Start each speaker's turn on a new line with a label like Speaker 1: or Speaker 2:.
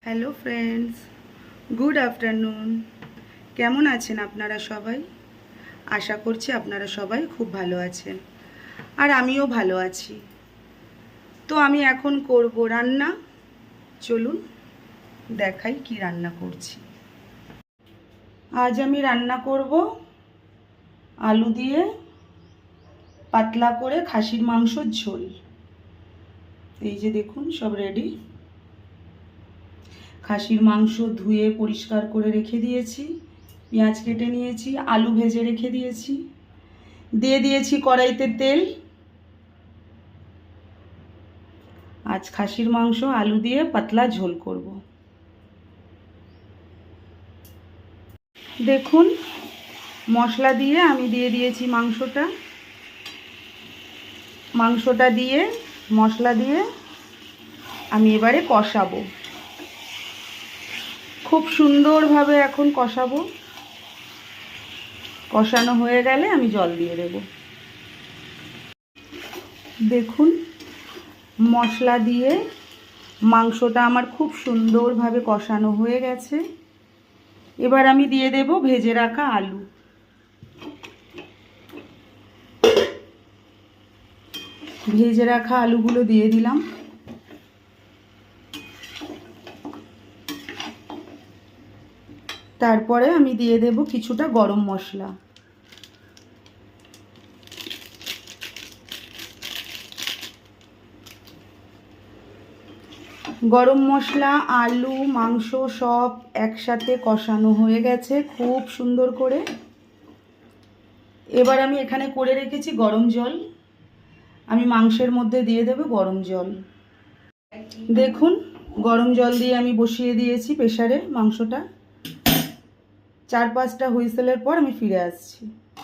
Speaker 1: Hello friends, good afternoon. কেমন আছেন আপনারা সবাই? আশা করছি আপনারা সবাই খুব ভালো আছেন, আর আমিও ভালো আছি। তো আমি এখন করব রান্না। চলুন দেখাই কি রান্না করছি। আজ আমি রান্না করব আলু দিয়ে পাতলা করে খাসির মাংসর ঝোল। এই যে দেখুন, সব রেডি। খাসির মাংস ধুয়ে পরিষ্কার করে রেখে দিয়েছি, পেঁয়াজ কেটে নিয়েছি, আলু ভেজে রেখে দিয়েছি, দিয়ে দিয়েছি কড়াইতে তেল। আজ খাসির মাংস আলু দিয়ে পাতলা ঝোল করব। দেখুন, মশলা দিয়ে আমি দিয়ে দিয়েছি মাংসটা দিয়ে মশলা দিয়ে আমি এবারে কষাবো। খুব সুন্দরভাবে এখন কষাবো। কষানো হয়ে গেলে আমি জল দিয়ে দেব। দেখুন, মশলা দিয়ে মাংসটা আমার খুব সুন্দরভাবে কষানো হয়ে গেছে। এবার আমি দিয়ে দেব ভেজে রাখা আলু। ভেজে রাখা আলুগুলো দিয়ে দিলাম। তারপরে আমি দিয়ে দেব কিছুটা গরম মশলা। গরম মশলা, আলু, মাংস সব একসাথে কষানো হয়ে গেছে খুব সুন্দর করে। এবার আমি এখানে করে রেখেছি গরম জল। আমি মাংসের মধ্যে দিয়ে দেব গরম জল। দেখুন, গরম জল দিয়ে আমি বসিয়ে দিয়েছি প্রেসারে মাংসটা। 4-5টা হুইসেলের পর আমি ফিরে আসছি।